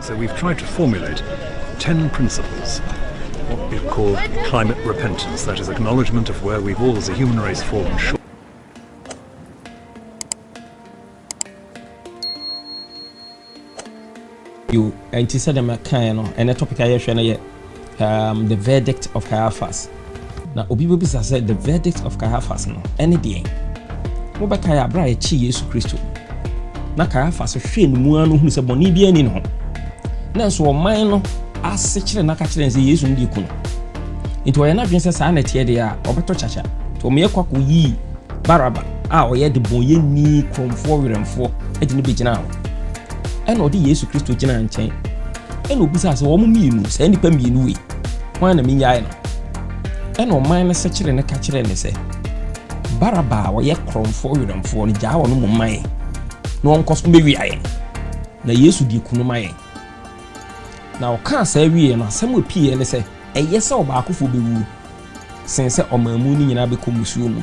So we've tried to formulate 10 principles, what we call climate repentance, that is acknowledgement of where we've all as a human race fallen short. You said them kind and the topic I share the verdict of Caiaphas. Now obi be said the verdict of Caiaphas no any day. Mo ba kai abra e chi Yesu Kristo. Na Caiaphas hwe no mu anu hu se boni bi ani no. Na so o man no ase kire na ka kire se Yesu ndi ku no. Into ye na dwen se sa na tie de a obeto chacha. To me kwako yi Baraba a o ye de boye ni kromfo weremfo e de ne be gina ho. And odi Yesu Kristo gina nchen. And obisa se wo mu mienu, se nipa mienu we. Wan na minya no. And o man na se kire ne ka kire ne se. Baraba wo ye kromfo weremfo ne gya wo no mu man. No onkoso be wi aye. Na Yesu di kunu man. Na o ka sa wi no asem opie ne se eye se obaakofo be wu. Sen se o mamu ni nyina be komusuo mu.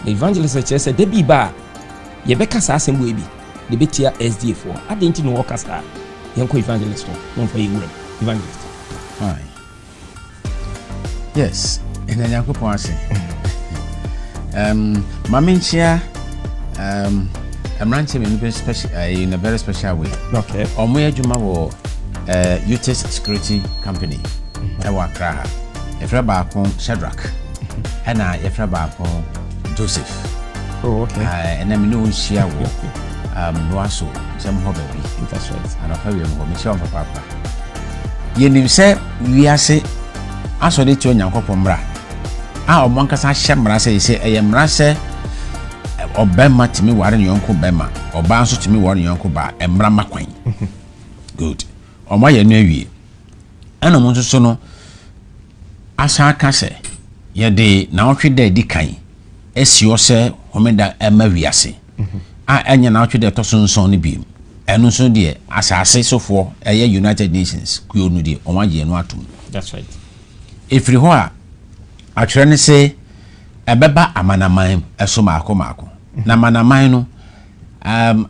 The evangelist say de bi ba ye be ka sa asem bo ebi. The betia SDA4. I didn't know what casta. Young evangelist. One for you, evangelist. Fine. Yes, in a young person. Maminchia, I'm ranching in a very special way. Okay. Omoya Juma UTS Security Company. I work Raha. If Rabakon Shadrach. And I, if Rabakon Joseph. Oh, okay. And I'm no share. Noaso some hobby. That's right. And I'll you Michelle Papa. Yenim say we are say aso de to Nyankopon bra. A omonkasa hyemra say eyemra say obema timi ware ne yonko bema. Oba nso timi ware ne yonko ba emra makwan. Good. Omo ye no awie. Ana mo nso so no asa aka say ye de na ohwe da di kan esio se homeda ema wiase. Anya na atwe de tosonson ne biem eno so de asase sofo eye United Nations kuo nu de onwaje no atum. That's right. Efri ho a atwere ne se ebeba amanaman eso maako na amanaman no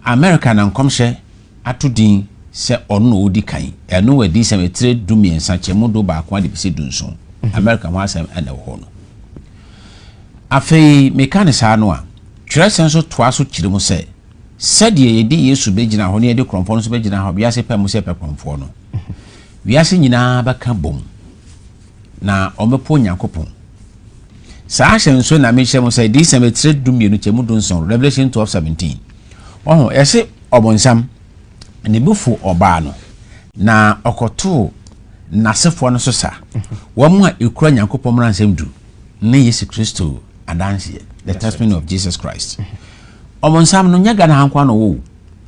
America na nkomhye atodin se ono odi kan eno wadi se metre dumiensa chemo do baako ade bise dunson America ho asem ene ho no afei mekanisa no a twere so toa so kire mu se sadie yedi Yesu begina ho ne yedi kromfo no so begina ho biase pa mu se pe kromfo no biase nyina baka bom na omepo Nyankopon sa ahyenso na me hyem se di semetre dumienu chemu dunson Revelation 12:17 oho ese obonsam ne bufu oba no na okoto nasefo no so sa wo mu a ekura Nyankopon mransem du ne Yesu Kristo adanse the testimony of Jesus Christ. Omonsam no nyaga na hankwa no wo.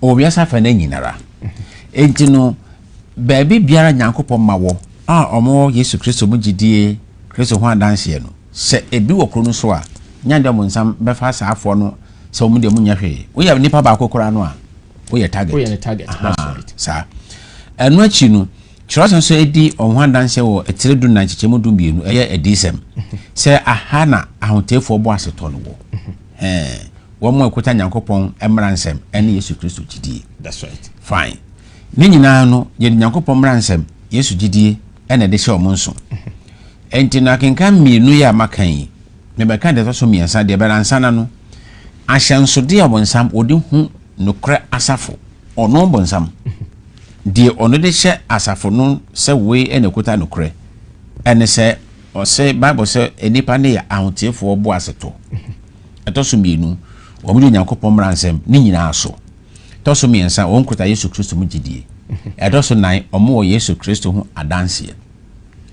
Obiasa fa na nyinara. Enti no baabi biara Nyankopon ma wo. Omo Yesu Kristo mu gidie Kristo ho adanse no. Se ebi wo kro no so a nyande omonsam befa saafo no se omu de mu nya hwe. Wo ya nipa ba kokora no a wo ye target. Wo ye target. That's right. Sa enu achi no Chirasan so edi on ho danse wo etiredu na nchechemu du bienu eye edisem se aha na ahontefo bo aseto no wo wo mo ekota Nyankopon emransem ene Yesu Kristo gidie. That's right. Fine. Ni nyina no ye Nyankopon mransem Yesu gidie ene de hye omonso enti na kenka mienu ya makan me be kan de so miensa de be ransana no ahyenso de obonsam odi hu nokre asafo ono bonsam die ono de hye asafo no se we ene kota nokre ene se o se Bible se enipa ne ya ahontefo obo aseto etoso mienu wo mu Nyankopon mransem ni nyina aso toso miensa won kota Yesu Kristo mu gidie etoso nan omo Yesu Kristo hu adanse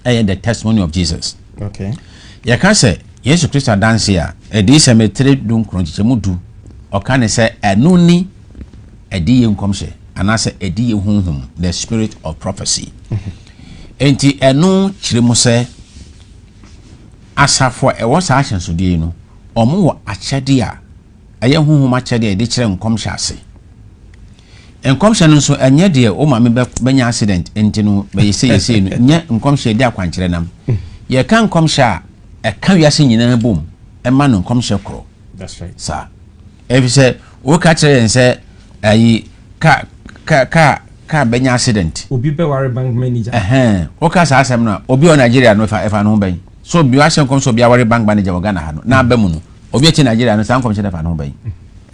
the testimony of Jesus. Okay. Ya ka se Yesu Kristo adanse a edi se metre dun kronchichemu du o ka ne se enu ni edi ye nkomhye anase edi ye hunhum the spirit of prophecy. Enti enu chiremu se asafo e wo sa ahyenso die no omo wo akyede a aye hunhum akyede edi kire nkomhye ase. Enkomhye no so enye de o ma me benya accident enti no be yese no nye nkomhye de akwankyere nam ye kan nkomhye a e ka wiase nyina bom e ma no nkomhye kro. That's right. Sa e bi se wo ka kire nse ayi ka car benya accident obi be ware bank manager o ka sa asem no obi o Nigeria no fa no ben so obi wa hye kom so obi ware bank manager Ghana ha no na ba mu no obi e Nigeria no san kom hye fa no ben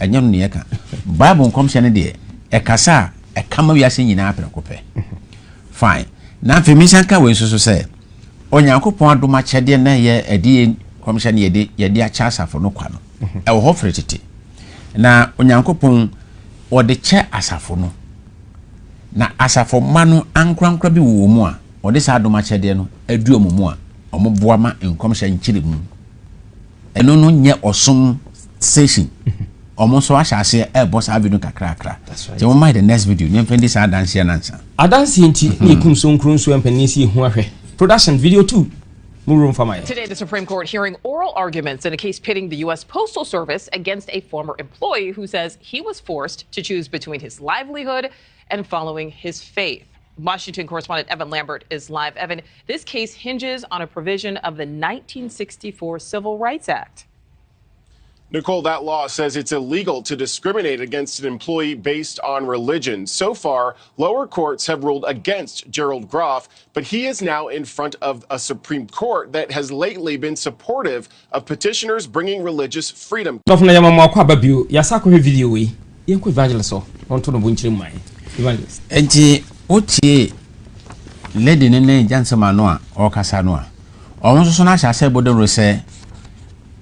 enyem no ye ka bible kom hye ne de e kasa e kama wi ase nyina aprekopɛ fine na fe mi sanka we so say onyankopon adoma kyede na ye edi kom hye ne ye de acha asafo no kwa no e wo ho fretete na onyankopon o de che asafo no na asafo ma no ankrankra bi wo mu a o de sa adoma kyede no adu omumu a omo boa ma enkom hye nkyire mu eno no nye osom station omo so ahase e boss avenue kakrakra je mo mind the next video nyem fendi sa dance nansa adanse enti ne kumso nkrunso empanisi hu ahwe production video 2 room for my. Today, the Supreme Court hearing oral arguments in a case pitting the U.S. Postal Service against a former employee who says he was forced to choose between his livelihood and following his faith. Washington correspondent Evan Lambert is live. Evan, this case hinges on a provision of the 1964 Civil Rights Act. Nicole, that law says it's illegal to discriminate against an employee based on religion. So far, lower courts have ruled against Gerald Groff, but he is now in front of a Supreme Court that has lately been supportive of petitioners bringing religious freedom. Video evangelist enti otie lady nene jansema no a o kasa no a o nso so na hya se bodoro se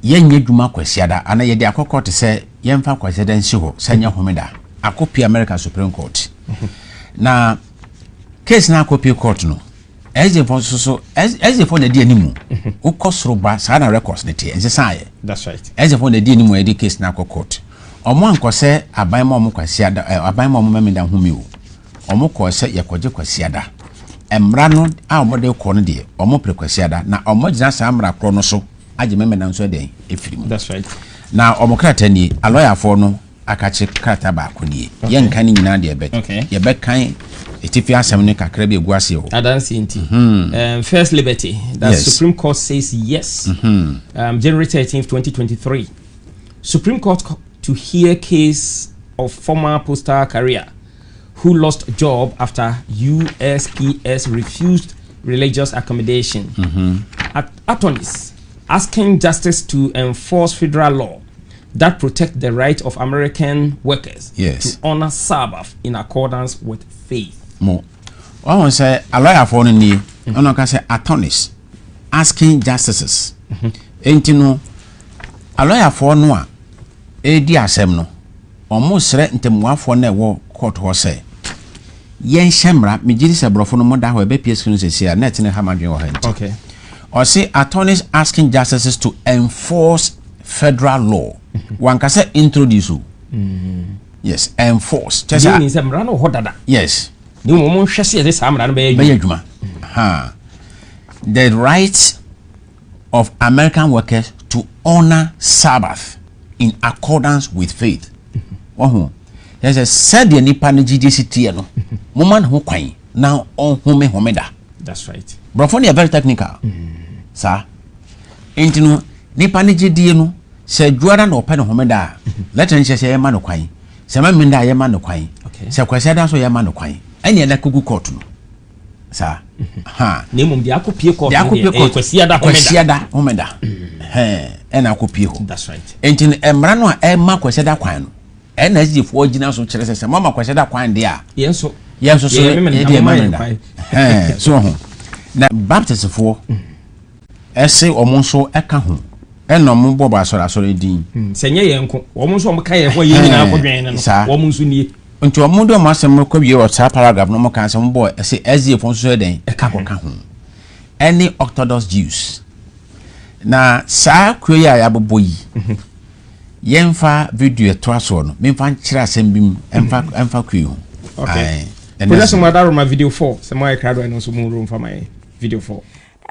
yenye dwuma kwasiada ana ye de akokọ te se yemfa kwasiada nsi ho sanya homeda akopi America Supreme Court na case na akopi court no ezefo so ezefo na di animu ukosoro ba sa na records ne tie ense saye. That's right. Ezefo na di animu e di case na court omo ankose aban ma omo kwasiada aban ma omo memeda humi o omo ko se yekoje kwasiada emra no a omo de ko no de omo prekwasiada na omo gina sa amra kro no so age memeda nso de efirimu. That's right. na omo krata ni a lawyer for no akache krata ba ko ni ye nka ni nyina de ebe ye be kan etifi asem ne kakra bi eguase ho adansi inti first liberty that yes. Supreme Court says yes. January 13th 2023 Supreme Court to hear case of former postal carrier who lost job after USPS refused religious accommodation. Attorneys asking justice to enforce federal law that protect the right of American workers yes. to honor Sabbath in accordance with faith. Mo, I want to say a lawyer for ni, ono ka say attorneys asking justices. Enti no a lawyer for no a edi asem no omo sre ntemuafo na ewo court ho say yen hyemra megiri se brofo no moda ho ebe PS no se na tene ha madwen ho ha. Okay. Or say attorneys asking justices to enforce federal law. One can say introduce. Yes, enforce. Yes. The rights of American workers to honor Sabbath in accordance with faith. There's a said the Nippon GDC no. Woman who quine now on whom homeda. That's right. Brofoni are very technical. Sir. Ain't no Nippon GD no. Se juara no open homeda. Let us say a man no quine. Se man minda ye man no quine. Se kwasiada so ye man no quine. Any other kugu court no. Sir. Name the akopie court. The akopie court. Kwasiada homeda. And akopie ho. That's right. Ain't emra no e ma kwasiada kwan no. NSG for gina so kire se mama kwasiada kwan dia. Yenso. Yenso so e dia mamenda. So ho. Na Baptist for ese omonso eka ho. Eno mo boba asore din. Senye yenko. Omonso mo kan ye ho ye nyina akodwen no. Omonso nie. Nti omondo mo asem ko biye o sa paragraph no mo kan se mo boy ese SG for so den eka ko ka ho. Any Orthodox Jews. Na sa kwe ya boboyi. Yemfa video to aso no. Memfa nkyira asem bim emfa kwe ho. Okay. Production my video 4. Some more crowd and also more room for my video 4.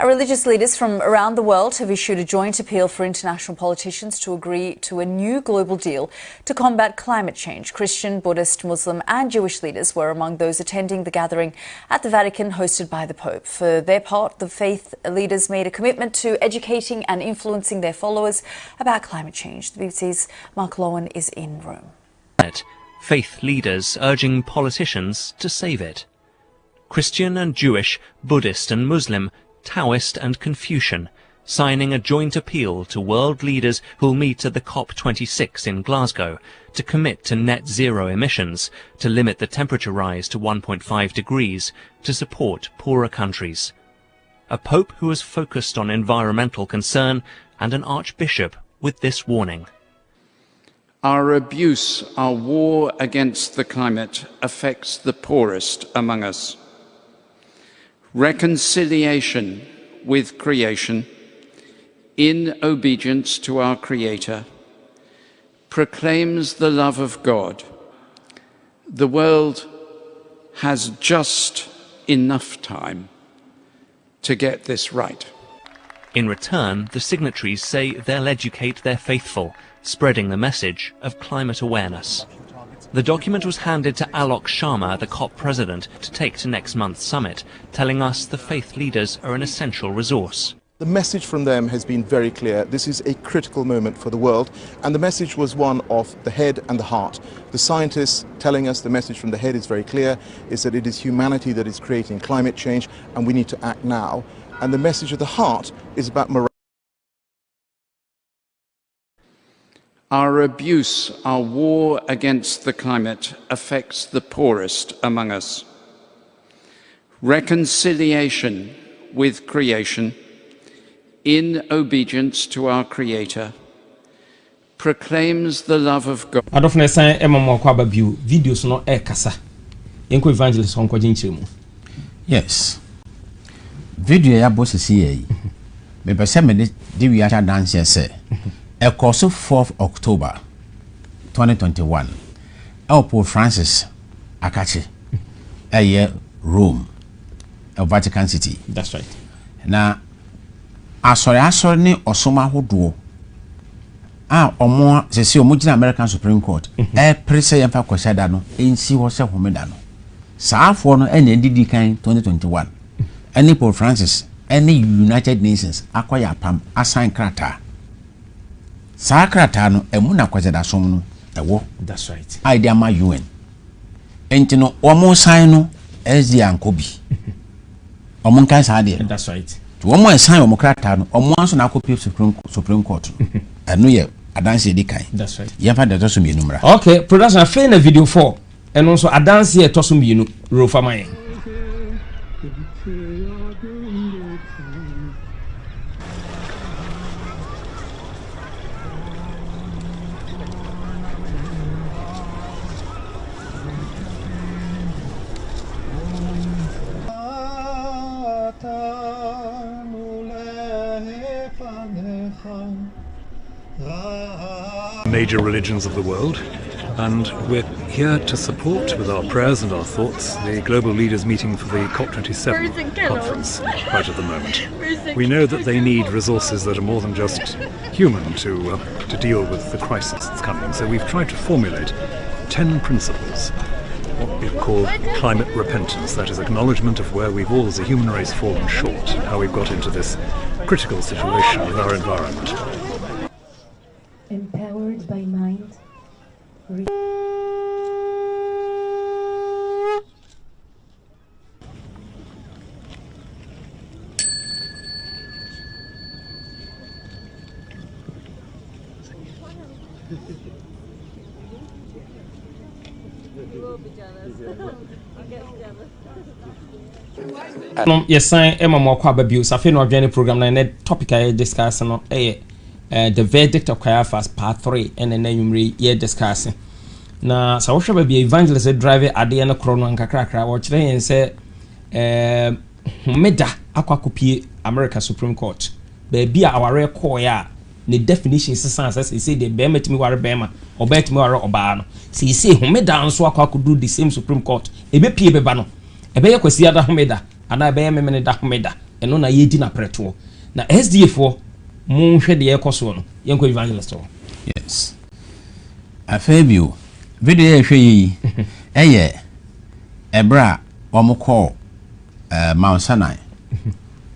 Religious leaders from around the world have issued a joint appeal for international politicians to agree to a new global deal to combat climate change. Christian, Buddhist, Muslim and Jewish leaders were among those attending the gathering at the Vatican hosted by the Pope. For their part, the faith leaders made a commitment to educating and influencing their followers about climate change. The BBC's Mark Lowen is in Rome. faith leaders urging politicians to save it. Christian and Jewish, Buddhist and Muslim, Taoist and Confucian, signing a joint appeal to world leaders who'll meet at the COP26 in Glasgow to commit to net zero emissions, to limit the temperature rise to 1.5 degrees, to support poorer countries. A pope who has focused on environmental concern, and an archbishop with this warning. Our abuse, our war against the climate affects the poorest among us. Reconciliation with creation, in obedience to our Creator, proclaims the love of God. The world has just enough time to get this right. In return, the signatories say they'll educate their faithful, spreading the message of climate awareness. The document was handed to Alok Sharma, the COP president, to take to next month's summit, telling us the faith leaders are an essential resource. The message from them has been very clear. This is a critical moment for the world, and the message was one of the head and the heart. The scientists telling us the message from the head is very clear, is that it is humanity that is creating climate change, and we need to act now. And the message of the heart is about morality. Our abuse, our war against the climate affects the poorest among us. Reconciliation with creation, in obedience to our Creator, proclaims the love of God. Adofne san emamo kwa babiu videos no kasa. Yenko evangelist honko jinchiremu. Yes. Video ya boss see me pese me de wi acha dance say e course 4th October 2021 Pope Francis Akachi Rome Vatican City. That's right. Na asore ni osoma hodo omo se omo gina American Supreme Court prese yemfa kwashada no ensi ho se homeda no saafo no ene ndidi kan 2021 any Pope Francis any United Nations akoya pam assign krata sa krata no emu na kwashada som no ewo. That's right. Idea ma UN enti no omo sign no ezi ankobi omo nkan sa de. That's right. Omo sign omo krata no omo anso na copy Supreme Court enu ye adanse di kan. That's right. Yemfa de to so mienu mra. Okay, production afa na video 4 and also adanse ye to so mienu ro fa man. Major religions of the world, and we're here to support with our prayers and our thoughts the global leaders meeting for the COP27 conference right at the moment. We know that they need resources that are more than just human to deal with the crisis that's coming, so we've tried to formulate 10 principles, what we call climate repentance, that is acknowledgement of where we've all as a human race fallen short, how we've got into this critical situation with our environment. Empowered by mind. Yes, sign emamo kwa babiu safe no adwane program na topic I discuss no the verdict of Caiaphas part 3 and then you discussing. Na sa wo hwe ba bi evangelist drive ade na kro no nkakrakra wo kire yen se meda akwakopie America Supreme Court ba bi a aware call ya ne definition sense say the be matimi ware bema obetimi ware oba no say homeda nso akwakodu the same Supreme Court ebe pie beba no ebe ye kwasi ada homeda ana ebe ye memene da homeda eno na ye di na preto na SDA4 mon hwe de ekoso no yenko evangelist. Yes. Afebio video hwe yi ebra omukọ Mount Sinai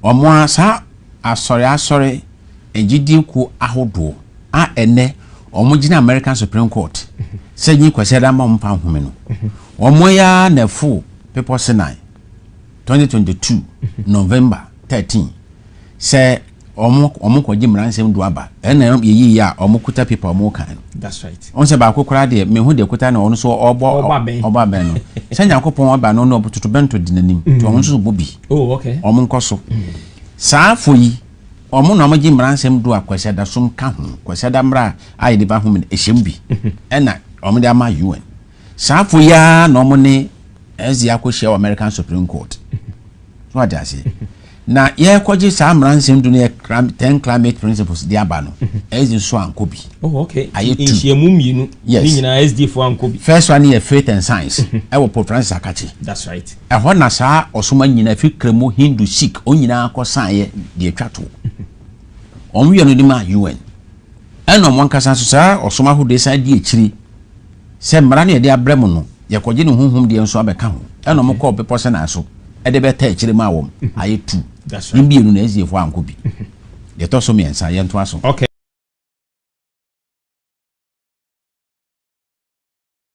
omo asa asore ejidi ku ahodo ene omo gina American Supreme Court sɛ nyi kwase da ma mpa home no omo ya na fu people senai 2022 November 13 sɛ omo ko gimra nsɛm do aba ɛna yeyi ya omo kuta people omo kan. That's right. On se ba kokora de me hu de kuta na ono so oba ben no sɛ Nyankopɔn aba no no obototo bento dinanim to omo so bobi. Oh, okay. Omo nkoso saa foyi omo na omo gimra nsɛm do akwase da som ka ho kwase da mra ayi de ba ho me ehyem bi ɛna omo de ama UN saa foyi ya na omo ne ezi akohia American Supreme Court. So what does it? Na ye kwaje saa mransem do ne 10 climate principles di aba no ezi so ankobi. Oh, okay. Inhiamu mienu ni nyina SD for ankobi. First one is faith and science. E wo Pope Francis Akachi. That's right. E ho na saa osoma nyina fi kremo Hindu Sikh onyina akosan ye de atwato. Onwe no di ma UN. E no monkasa so saa osoma ho de sa di ekiri. Se mra na ye de abrem no ye kwaje ne honhom de enso abeka ho. E no mokọ be person aso. E de beta ekiri ma wom. Aye 2. That's right. Mbienu na ezi fo ankobi. De to so miensa ye nto aso. Okay.